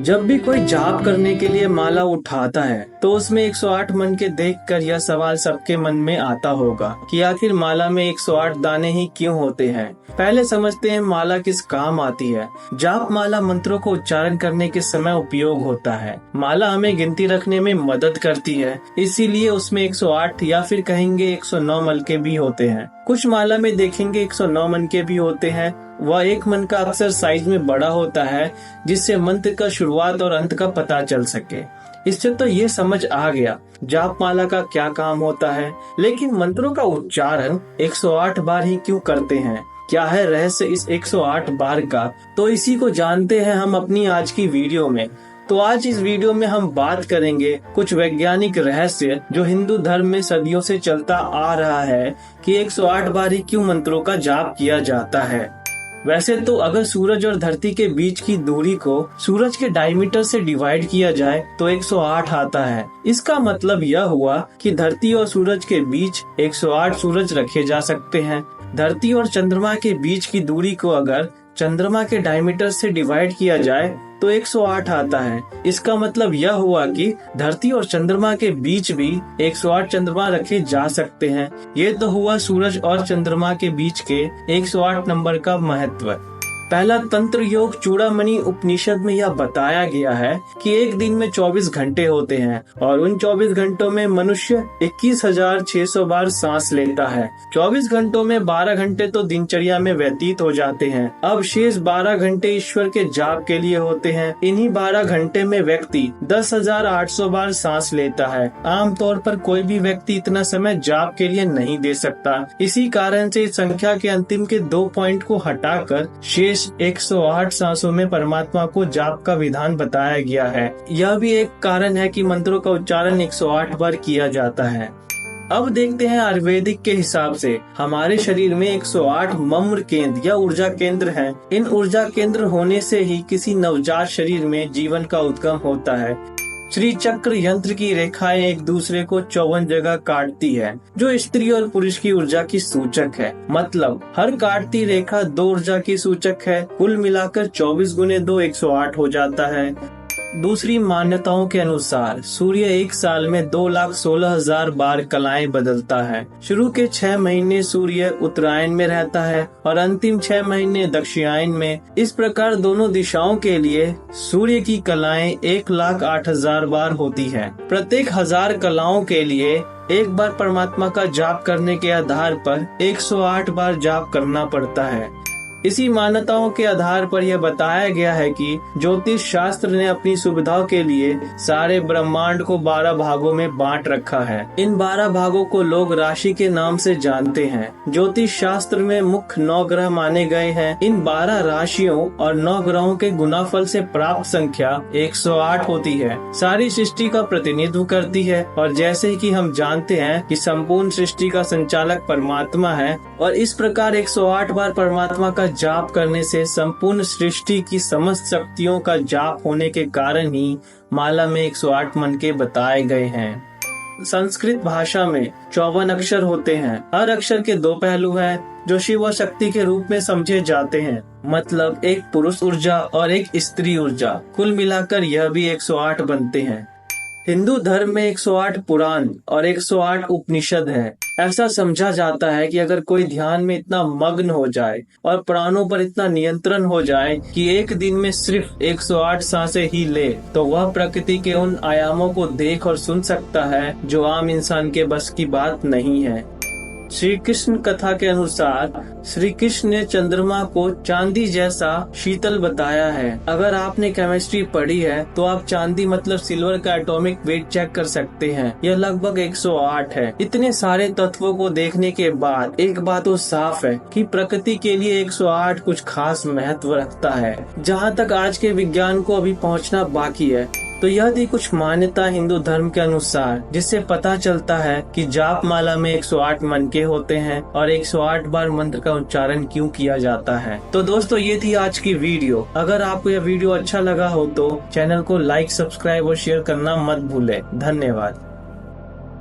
जब भी कोई जाप करने के लिए माला उठाता है तो उसमें 108 मन के देखकर यह सवाल सबके मन में आता होगा कि आखिर माला में 108 दाने ही क्यों होते हैं। पहले समझते हैं माला किस काम आती है। जाप माला मंत्रों को उच्चारण करने के समय उपयोग होता है। माला हमें गिनती रखने में मदद करती है, इसीलिए उसमें 108 या फिर कहेंगे 109 मन के भी होते हैं। कुछ माला में देखेंगे 109 मन के भी होते हैं। वह एक मन का अक्सर साइज में बड़ा होता है, जिससे मंत्र का शुरुआत और अंत का पता चल सके। इससे तो ये समझ आ गया जाप माला का क्या काम होता है। लेकिन मंत्रों का उच्चारण 108 बार ही क्यों करते हैं? क्या है रहस्य इस 108 बार का? तो इसी को जानते हैं हम अपनी आज की वीडियो में। तो आज इस वीडियो में हम बात करेंगे कुछ वैज्ञानिक रहस्य जो हिंदू धर्म में सदियों से चलता आ रहा है कि 108 बार ही क्यों मंत्रों का जाप किया जाता है। वैसे तो अगर सूरज और धरती के बीच की दूरी को सूरज के डायमीटर से डिवाइड किया जाए तो 108 आता है। इसका मतलब यह हुआ कि धरती और सूरज के बीच 108 सूरज रखे जा सकते हैं। धरती और चंद्रमा के बीच की दूरी को अगर चंद्रमा के डायमीटर से डिवाइड किया जाए तो 108 आता है। इसका मतलब यह हुआ कि धरती और चंद्रमा के बीच भी 108 चंद्रमा रखे जा सकते हैं। ये तो हुआ सूरज और चंद्रमा के बीच के 108 नंबर का महत्व। पहला तंत्र योग चूड़ामणि उपनिषद में यह बताया गया है कि एक दिन में 24 घंटे होते हैं और उन 24 घंटों में मनुष्य 21,600 बार सांस लेता है। 24 घंटों में 12 घंटे तो दिनचर्या में व्यतीत हो जाते हैं। अब शेष 12 घंटे ईश्वर के जाप के लिए होते हैं। इन्हीं 12 घंटे में व्यक्ति 10,800 बार सांस लेता है। आमतौर पर कोई भी व्यक्ति इतना समय जाप के लिए नहीं दे सकता। इसी कारण से इस संख्या के अंतिम के 2 पॉइंट को हटाकर शेष 108 सांसों में परमात्मा को जाप का विधान बताया गया है। यह भी एक कारण है कि मंत्रों का उच्चारण 108 बार किया जाता है। अब देखते हैं आयुर्वेदिक के हिसाब से हमारे शरीर में 108 मम्र केंद्र या ऊर्जा केंद्र हैं। इन ऊर्जा केंद्र होने से ही किसी नवजात शरीर में जीवन का उद्गम होता है। श्री चक्र यंत्र की रेखाएं एक दूसरे को 54 जगह काटती है, जो स्त्री और पुरुष की ऊर्जा की सूचक है। मतलब हर काटती रेखा 2 ऊर्जा की सूचक है। कुल मिलाकर 24 गुने 2 108 हो जाता है। दूसरी मान्यताओं के अनुसार सूर्य एक साल में 2,16,000 बार कलाएं बदलता है। शुरू के 6 महीने सूर्य उत्तरायण में रहता है और अंतिम 6 महीने दक्षिणायन में। इस प्रकार दोनों दिशाओं के लिए सूर्य की कलाएं 1,08,000 बार होती है। प्रत्येक 1000 कलाओं के लिए एक बार परमात्मा का जाप करने के आधार पर 108 बार जाप करना पड़ता है। इसी मान्यताओं के आधार पर यह बताया गया है कि ज्योतिष शास्त्र ने अपनी सुविधाओं के लिए सारे ब्रह्मांड को 12 भागों में बांट रखा है। इन 12 भागों को लोग राशि के नाम से जानते हैं। ज्योतिष शास्त्र में मुख्य 9 ग्रह माने गए हैं। इन 12 राशियों और 9 ग्रहों के गुणाफल से प्राप्त संख्या 108 होती है। सारी सृष्टि का प्रतिनिधित्व करती है और जैसे कि हम जानते हैं कि संपूर्ण सृष्टि का संचालक परमात्मा है और इस प्रकार 108 बार परमात्मा का जाप करने से संपूर्ण सृष्टि की समस्त शक्तियों का जाप होने के कारण ही माला में 108 मन के बताए गए हैं। संस्कृत भाषा में 54 अक्षर होते हैं। हर अक्षर के 2 पहलू हैं जो शिव और शक्ति के रूप में समझे जाते हैं। मतलब एक पुरुष ऊर्जा और एक स्त्री ऊर्जा। कुल मिलाकर यह भी 108 बनते हैं। हिंदू धर्म में 108 पुराण और 108 उपनिषद है। ऐसा समझा जाता है कि अगर कोई ध्यान में इतना मग्न हो जाए और प्राणों पर इतना नियंत्रण हो जाए कि एक दिन में सिर्फ 108 सांसें ही ले तो वह प्रकृति के उन आयामों को देख और सुन सकता है जो आम इंसान के बस की बात नहीं है। श्री कृष्ण कथा के अनुसार श्री कृष्ण ने चंद्रमा को चांदी जैसा शीतल बताया है। अगर आपने केमिस्ट्री पढ़ी है तो आप चांदी मतलब सिल्वर का एटॉमिक वेट चेक कर सकते हैं। यह लगभग 108 है। इतने सारे तत्वों को देखने के बाद एक बात तो साफ है कि प्रकृति के लिए 108 कुछ खास महत्व रखता है, जहाँ तक आज के विज्ञान को अभी पहुँचना बाकी है। तो यह थी कुछ मान्यता हिंदू धर्म के अनुसार, जिससे पता चलता है कि जाप माला में 108 मन के होते हैं और 108 बार मंत्र का उच्चारण क्यों किया जाता है। तो दोस्तों ये थी आज की वीडियो। अगर आपको यह वीडियो अच्छा लगा हो तो चैनल को लाइक, सब्सक्राइब और शेयर करना मत भूले। धन्यवाद।